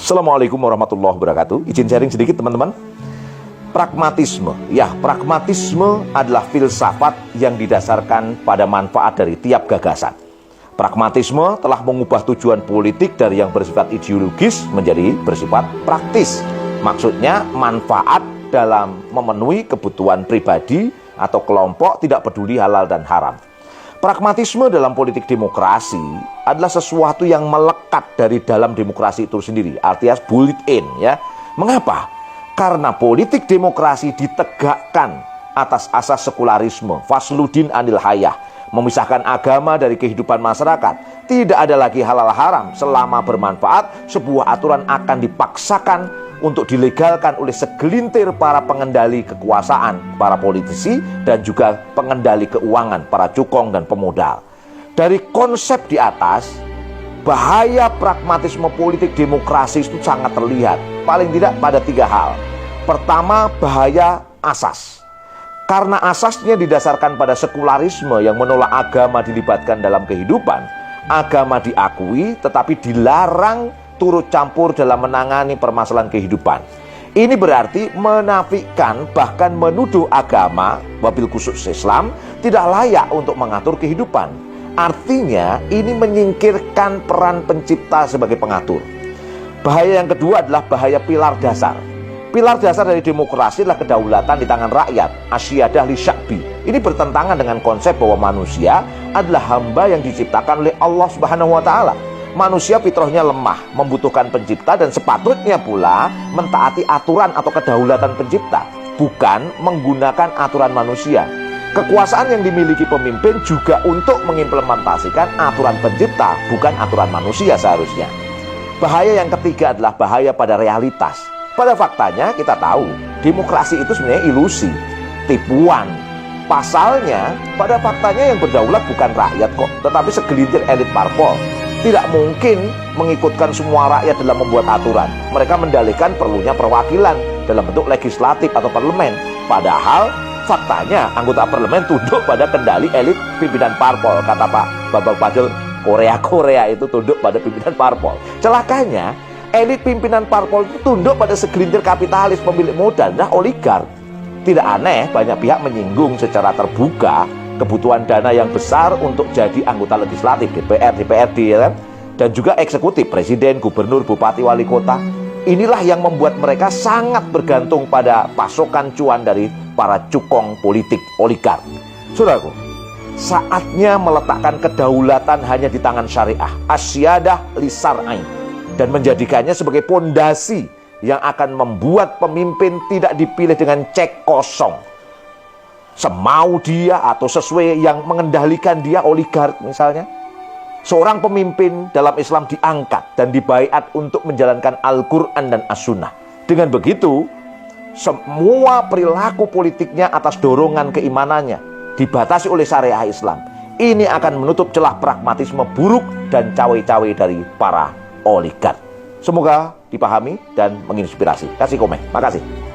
Assalamualaikum warahmatullahi wabarakatuh. Izin sharing sedikit teman-teman. Pragmatisme. Ya, pragmatisme adalah filsafat yang didasarkan pada manfaat dari tiap gagasan. Pragmatisme telah mengubah tujuan politik dari yang bersifat ideologis menjadi bersifat praktis. Maksudnya manfaat dalam memenuhi kebutuhan pribadi atau kelompok, tidak peduli halal dan haram. Pragmatisme dalam politik demokrasi adalah sesuatu yang melekat dari dalam demokrasi itu sendiri, artinya built in, ya. Mengapa? Karena politik demokrasi ditegakkan atas asas sekularisme, fasludin anil hayah, memisahkan agama dari kehidupan masyarakat. Tidak ada lagi halal haram selama bermanfaat. Sebuah aturan akan dipaksakan untuk dilegalkan oleh segelintir para pengendali kekuasaan, para politisi, dan juga pengendali keuangan, para cukong dan pemodal. Dari konsep di atas, bahaya pragmatisme politik demokrasi itu sangat terlihat, paling tidak pada 3 hal. Pertama, bahaya asas. Karena asasnya didasarkan pada sekularisme yang menolak agama dilibatkan dalam kehidupan, agama diakui tetapi dilarang turut campur dalam menangani permasalahan kehidupan. Ini berarti menafikan, bahkan menuduh agama, wabil khusus Islam, tidak layak untuk mengatur kehidupan. Artinya ini menyingkirkan peran pencipta sebagai pengatur. Bahaya yang kedua adalah bahaya pilar dasar. Pilar dasar dari demokrasi adalah kedaulatan di tangan rakyat, asyiadah li sya'bi. Ini bertentangan dengan konsep bahwa manusia adalah hamba yang diciptakan oleh Allah Subhanahu wa Ta'ala. Manusia fitrahnya lemah, membutuhkan pencipta, dan sepatutnya pula mentaati aturan atau kedaulatan pencipta, bukan menggunakan aturan manusia. Kekuasaan yang dimiliki pemimpin juga untuk mengimplementasikan aturan pencipta, bukan aturan manusia seharusnya. Bahaya yang ketiga adalah bahaya pada realitas. Pada faktanya kita tahu, demokrasi itu sebenarnya ilusi, tipuan. Pasalnya, pada faktanya yang berdaulat bukan rakyat kok, tetapi segelintir elit parpol. Tidak mungkin mengikutkan semua rakyat dalam membuat aturan. Mereka mendalihkan perlunya perwakilan dalam bentuk legislatif atau parlemen. Padahal faktanya anggota parlemen tunduk pada kendali elit pimpinan parpol. Kata Pak Bambang Pacul, Korea itu tunduk pada pimpinan parpol. Celakanya, elit pimpinan parpol itu tunduk pada segelintir kapitalis pemilik modal, nah oligark. Tidak aneh banyak pihak menyinggung secara terbuka kebutuhan dana yang besar untuk jadi anggota legislatif, DPR, DPRD, ya kan? Dan juga eksekutif, presiden, gubernur, bupati, wali kota. Inilah yang membuat mereka sangat bergantung pada pasokan cuan dari para cukong politik oligark. Saudaraku, saatnya meletakkan kedaulatan hanya di tangan syariah, asyiadah li syar'i, dan menjadikannya sebagai pondasi yang akan membuat pemimpin tidak dipilih dengan cek kosong, semau dia atau sesuai yang mengendalikan dia, oligark misalnya. Seorang pemimpin dalam Islam diangkat dan dibaiat untuk menjalankan Al-Quran dan As-Sunnah. Dengan begitu, semua perilaku politiknya atas dorongan keimanannya dibatasi oleh syariah Islam. Ini akan menutup celah pragmatisme buruk dan cawe-cawe dari para oligark. Semoga dipahami dan menginspirasi. Kasih komen. Makasih.